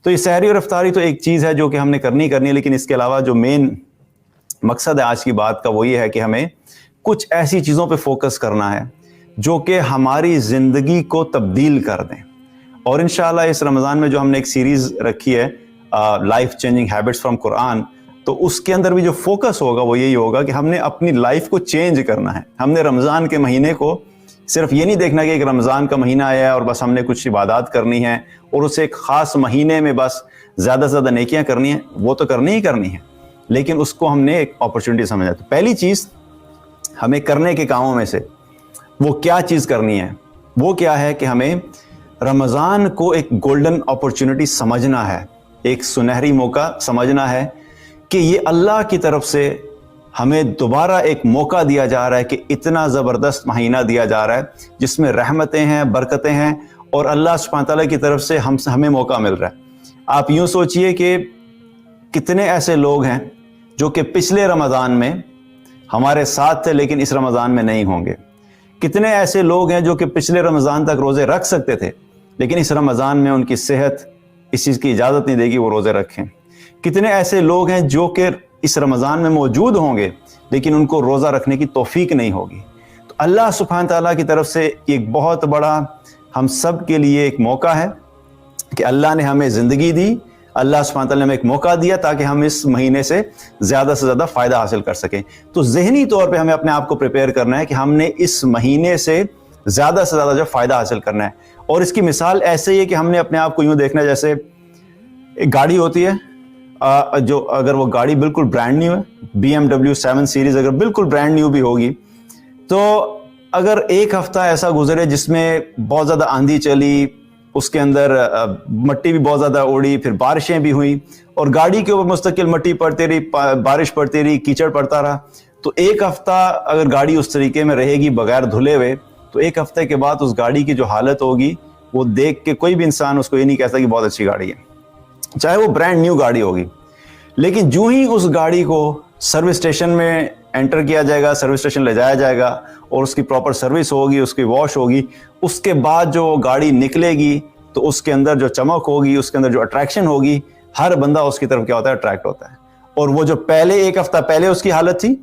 تو یہ سحری اور افطاری تو ایک چیز ہے جو کہ ہم نے کرنی ہے، لیکن اس کے علاوہ جو مین مقصد ہے آج کی بات کا وہ یہ ہے کہ ہمیں کچھ ایسی چیزوں پہ فوکس کرنا ہے جو کہ ہماری زندگی کو تبدیل کر دیں. اور انشاءاللہ اس رمضان میں جو ہم نے ایک سیریز رکھی ہے لائف چینجنگ ہیبٹس فرام قرآن، تو اس کے اندر بھی جو فوکس ہوگا وہ یہی ہوگا کہ ہم نے اپنی لائف کو چینج کرنا ہے. ہم نے رمضان کے مہینے کو صرف یہ نہیں دیکھنا کہ ایک رمضان کا مہینہ آیا ہے اور بس ہم نے کچھ عبادات کرنی ہے اور اسے ایک خاص مہینے میں بس زیادہ سے زیادہ نیکیاں کرنی ہیں، وہ تو کرنی ہی کرنی ہے، لیکن اس کو ہم نے ایک اپرچونٹی سمجھا. تو پہلی چیز ہمیں کرنے کے کاموں میں سے وہ کیا چیز کرنی ہے، وہ کیا ہے کہ ہمیں رمضان کو ایک گولڈن اپرچونٹی سمجھنا ہے، ایک سنہری موقع سمجھنا ہے کہ یہ اللہ کی طرف سے ہمیں دوبارہ ایک موقع دیا جا رہا ہے کہ اتنا زبردست مہینہ دیا جا رہا ہے جس میں رحمتیں ہیں، برکتیں ہیں، اور اللہ سبحانہ تعالیٰ کی طرف سے ہمیں موقع مل رہا ہے. آپ یوں سوچئے کہ کتنے ایسے لوگ ہیں جو کہ پچھلے رمضان میں ہمارے ساتھ تھے لیکن اس رمضان میں نہیں ہوں گے. کتنے ایسے لوگ ہیں جو کہ پچھلے رمضان تک روزے رکھ سکتے تھے لیکن اس رمضان میں ان کی صحت اس چیز کی اجازت نہیں دے گی وہ روزے رکھیں. کتنے ایسے لوگ ہیں جو کہ اس رمضان میں موجود ہوں گے لیکن ان کو روزہ رکھنے کی توفیق نہیں ہوگی. تو اللہ سبحانہ تعالیٰ کی طرف سے ایک بہت بڑا ہم سب کے لیے ایک موقع ہے کہ اللہ نے ہمیں زندگی دی، اللہ سبحانہ تعالیٰ نے ہمیں ایک موقع دیا تاکہ ہم اس مہینے سے زیادہ فائدہ حاصل کر سکیں. تو ذہنی طور پہ ہمیں اپنے آپ کو پریپیئر کرنا ہے کہ ہم نے اس مہینے سے زیادہ جو فائدہ حاصل کرنا ہے. اور اس کی مثال ایسے ہی ہے کہ ہم نے اپنے آپ کو یوں دیکھنا ہے جیسے ایک گاڑی ہوتی ہے، جو اگر وہ گاڑی بالکل برانڈ نیو ہے، BMW 7 سیریز اگر بالکل برانڈ نیو بھی ہوگی، تو اگر ایک ہفتہ ایسا گزرے جس میں بہت زیادہ آندھی چلی، اس کے اندر مٹی بھی بہت زیادہ اڑی، پھر بارشیں بھی ہوئیں اور گاڑی کے اوپر مستقل مٹی پڑتی رہی، بارش پڑتی رہی، کیچڑ پڑتا رہا، تو ایک ہفتہ اگر گاڑی اس طریقے میں رہے گی بغیر دھلے ہوئے، تو ایک ہفتے کے بعد اس گاڑی کی جو حالت ہوگی وہ دیکھ کے کوئی بھی انسان اس کو یہ نہیں کہہ سکتا کہ بہت اچھی گاڑی ہے، چاہے وہ برانڈ نیو گاڑی ہوگی. لیکن جو ہی اس گاڑی کو سروس اسٹیشن میں انٹر کیا جائے گا، سروس اسٹیشن لے جایا جائے گا اور اس کی پراپر سروس ہوگی، اس کی واش ہوگی، اس کے بعد جو گاڑی نکلے گی تو اس کے اندر جو چمک ہوگی، اس کے اندر جو اٹریکشن ہوگی، ہر بندہ اس کی طرف کیا ہوتا ہے، اٹریکٹ ہوتا ہے. اور وہ جو پہلے ایک ہفتہ پہلے اس کی حالت تھی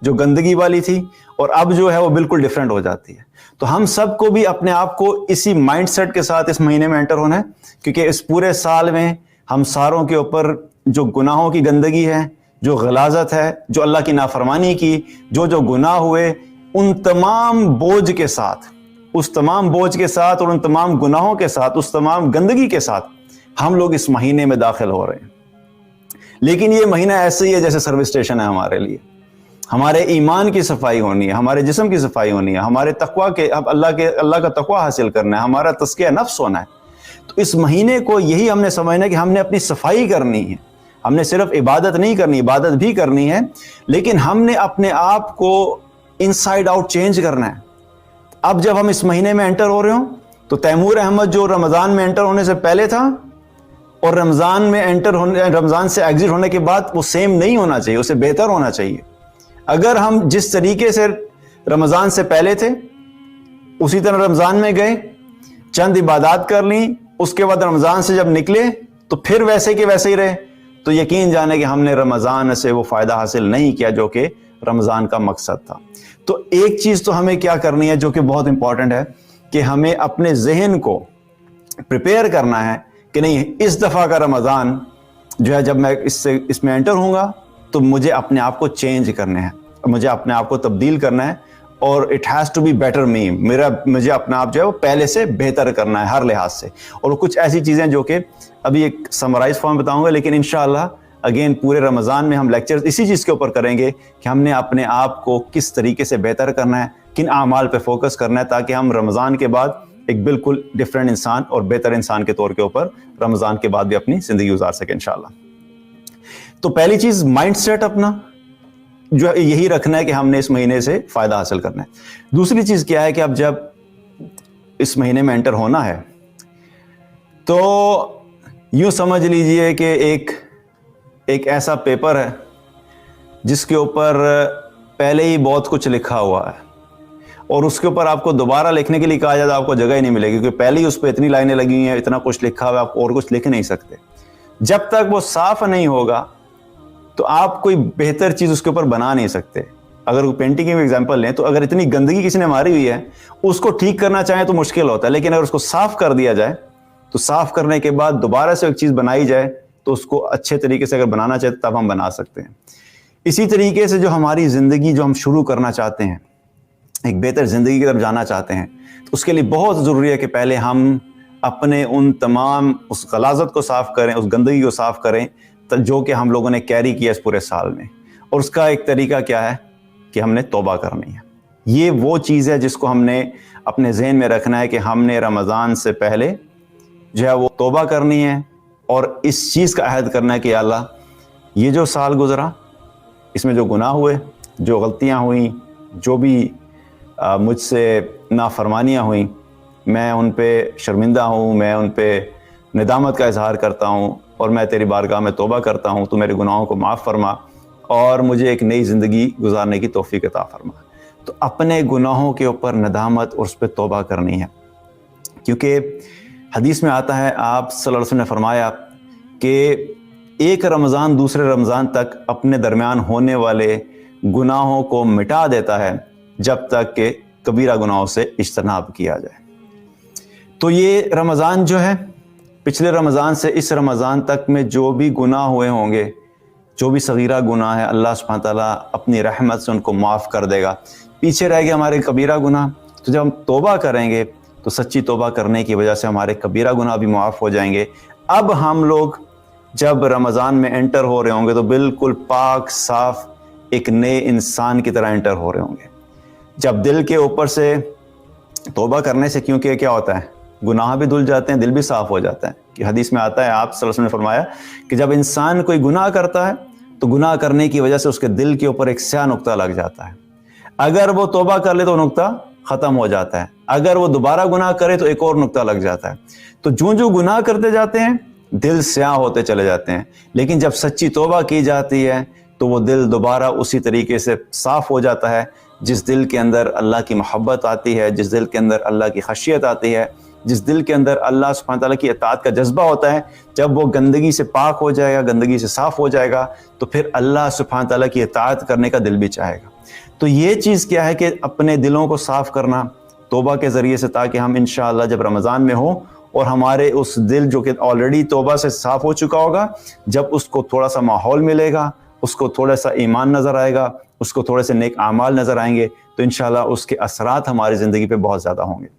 جو گندگی والی تھی، اور اب جو ہے وہ بالکل ڈیفرنٹ ہو جاتی ہے. تو ہم سب کو بھی اپنے آپ کو اسی مائنڈ سیٹ کے ساتھ اس مہینے میں انٹر ہونا ہے، کیونکہ اس پورے سال میں ہم ساروں کے اوپر جو گناہوں کی گندگی ہے، جو غلاظت ہے، جو اللہ کی نافرمانی کی، جو گناہ ہوئے، ان تمام بوجھ کے ساتھ، اس تمام بوجھ کے ساتھ اور ان تمام گناہوں کے ساتھ، اس تمام گندگی کے ساتھ ہم لوگ اس مہینے میں داخل ہو رہے ہیں. لیکن یہ مہینہ ایسے ہی ہے جیسے سروس اسٹیشن ہے ہمارے لیے. ہمارے ایمان کی صفائی ہونی ہے، ہمارے جسم کی صفائی ہونی ہے، ہمارے تقوی کے اللہ کا تقوی حاصل کرنا ہے، ہمارا تزکیہ نفس ہونا ہے. تو اس مہینے کو یہی ہم نے سمجھنا ہے کہ ہم نے اپنی صفائی کرنی ہے. ہم نے صرف عبادت نہیں کرنی، عبادت بھی کرنی ہے، لیکن ہم نے اپنے آپ کو انسائیڈ آؤٹ چینج کرنا ہے. اب جب ہم اس مہینے میں انٹر ہو رہے ہوں تو تیمور احمد جو رمضان میں انٹر ہونے سے پہلے تھا اور رمضان سے ایگزٹ ہونے کے بعد وہ سیم نہیں ہونا چاہیے، اسے بہتر ہونا چاہیے. اگر ہم جس طریقے سے رمضان سے پہلے تھے اسی طرح رمضان میں گئے، چند عبادات کر لیں، اس کے بعد رمضان سے جب نکلے تو پھر ویسے کے ویسے ہی رہے، تو یقین جانے کہ ہم نے رمضان سے وہ فائدہ حاصل نہیں کیا جو کہ رمضان کا مقصد تھا. تو ایک چیز تو ہمیں کیا کرنی ہے جو کہ بہت امپورٹنٹ ہے کہ ہمیں اپنے ذہن کو پریپیئر کرنا ہے کہ نہیں، اس دفعہ کا رمضان جو ہے جب میں اس میں انٹر ہوں گا تو مجھے اپنے آپ کو چینج کرنا ہے، مجھے اپنے آپ کو تبدیل کرنا ہے، اور it has to be better me, مجھے اپنا آپ جو ہے وہ پہلے سے بہتر کرنا ہے ہر لحاظ سے. اور کچھ ایسی چیزیں جو کہ ابھی ایک سمرائز فارم بتاؤں گا، لیکن انشاءاللہ اگین پورے رمضان میں ہم لیکچرز اسی چیز کے اوپر کریں گے کہ ہم نے اپنے آپ کو کس طریقے سے بہتر کرنا ہے، کن اعمال پہ فوکس کرنا ہے، تاکہ ہم رمضان کے بعد ایک بالکل ڈفرینٹ انسان اور بہتر انسان کے طور کے اوپر رمضان کے بعد بھی اپنی زندگی گزار سکیں انشاءاللہ. تو پہلی چیز مائنڈ سیٹ اپنا جو یہی رکھنا ہے کہ ہم نے اس مہینے سے فائدہ حاصل کرنا ہے. دوسری چیز کیا ہے کہ اب جب اس مہینے میں انٹر ہونا ہے تو یوں سمجھ لیجئے کہ ایک ایسا پیپر ہے جس کے اوپر پہلے ہی بہت کچھ لکھا ہوا ہے، اور اس کے اوپر آپ کو دوبارہ لکھنے کے لیے کہا جائے تو آپ کو جگہ ہی نہیں ملے گی، کیونکہ پہلے ہی اس پہ اتنی لائنیں لگی ہوئی ہیں، اتنا کچھ لکھا ہوا ہے، آپ اور کچھ لکھ نہیں سکتے۔ جب تک وہ صاف نہیں ہوگا تو آپ کوئی بہتر چیز اس کے اوپر بنا نہیں سکتے۔ اگر کوئی پینٹنگ کی ایگزامپل لیں تو اگر اتنی گندگی کسی نے ماری ہوئی ہے، اس کو ٹھیک کرنا چاہیں تو مشکل ہوتا ہے، لیکن اگر اس کو صاف کر دیا جائے تو صاف کرنے کے بعد دوبارہ سے ایک چیز بنائی جائے تو اس کو اچھے طریقے سے اگر بنانا چاہتے تب ہم بنا سکتے ہیں۔ اسی طریقے سے جو ہماری زندگی جو ہم شروع کرنا چاہتے ہیں، ایک بہتر زندگی کی طرف جانا چاہتے ہیں، تو اس کے لیے بہت ضروری ہے کہ پہلے ہم اپنے ان تمام اس غلاظت کو صاف کریں، اس گندگی کو صاف کریں جو کہ ہم لوگوں نے کیری کیا اس پورے سال میں۔ اور اس کا ایک طریقہ کیا ہے کہ ہم نے توبہ کرنی ہے۔ یہ وہ چیز ہے جس کو ہم نے اپنے ذہن میں رکھنا ہے کہ ہم نے رمضان سے پہلے جو ہے وہ توبہ کرنی ہے، اور اس چیز کا عہد کرنا ہے کہ اللہ یہ جو سال گزرا اس میں جو گناہ ہوئے، جو غلطیاں ہوئیں، جو بھی مجھ سے نافرمانیاں ہوئیں، میں ان پہ شرمندہ ہوں، میں ان پہ ندامت کا اظہار کرتا ہوں، اور میں تیری بارگاہ میں توبہ کرتا ہوں، تو میرے گناہوں کو معاف فرما اور مجھے ایک نئی زندگی گزارنے کی توفیق عطا فرما۔ تو اپنے گناہوں کے اوپر ندامت اور اس پہ توبہ کرنی ہے، کیونکہ حدیث میں آتا ہے، آپ صلی اللہ علیہ وسلم نے فرمایا کہ ایک رمضان دوسرے رمضان تک اپنے درمیان ہونے والے گناہوں کو مٹا دیتا ہے جب تک کہ کبیرہ گناہوں سے اجتناب کیا جائے۔ تو یہ رمضان جو ہے، پچھلے رمضان سے اس رمضان تک میں جو بھی گناہ ہوئے ہوں گے، جو بھی صغیرہ گناہ ہے، اللہ سبحانہ تعالیٰ اپنی رحمت سے ان کو معاف کر دے گا۔ پیچھے رہ گئے ہمارے کبیرہ گناہ، تو جب ہم توبہ کریں گے تو سچی توبہ کرنے کی وجہ سے ہمارے کبیرہ گناہ بھی معاف ہو جائیں گے۔ اب ہم لوگ جب رمضان میں انٹر ہو رہے ہوں گے تو بالکل پاک صاف ایک نئے انسان کی طرح انٹر ہو رہے ہوں گے۔ جب دل کے اوپر سے توبہ کرنے سے، کیونکہ کیا ہوتا ہے، گناہ بھی دھل جاتے ہیں، دل بھی صاف ہو جاتا ہے۔ کہ حدیث میں آتا ہے، آپ صلی اللہ علیہ وسلم نے فرمایا کہ جب انسان کوئی گناہ کرتا ہے تو گناہ کرنے کی وجہ سے اس کے دل کے اوپر ایک سیاہ نقطہ لگ جاتا ہے۔ اگر وہ توبہ کر لے تو وہ نقطہ ختم ہو جاتا ہے، اگر وہ دوبارہ گناہ کرے تو ایک اور نقطہ لگ جاتا ہے۔ تو جو گناہ کرتے جاتے ہیں دل سیاہ ہوتے چلے جاتے ہیں، لیکن جب سچی توبہ کی جاتی ہے تو وہ دل دوبارہ اسی طریقے سے صاف ہو جاتا ہے۔ جس دل کے اندر اللہ کی محبت آتی ہے، جس دل کے اندر اللہ کی خشیت آتی ہے، جس دل کے اندر اللہ سبحانہ تعالیٰ کی اطاعت کا جذبہ ہوتا ہے، جب وہ گندگی سے پاک ہو جائے گا، گندگی سے صاف ہو جائے گا، تو پھر اللہ سبحانہ تعالیٰ کی اطاعت کرنے کا دل بھی چاہے گا۔ تو یہ چیز کیا ہے کہ اپنے دلوں کو صاف کرنا توبہ کے ذریعے سے، تاکہ ہم انشاءاللہ جب رمضان میں ہوں اور ہمارے اس دل جو کہ آلریڈی توبہ سے صاف ہو چکا ہوگا، جب اس کو تھوڑا سا ماحول ملے گا، اس کو تھوڑا سا ایمان نظر آئے گا، اس کو تھوڑے سے نیک اعمال نظر آئیں گے، تو انشاءاللہ اس کے اثرات ہماری زندگی پہ بہت زیادہ ہوں گے۔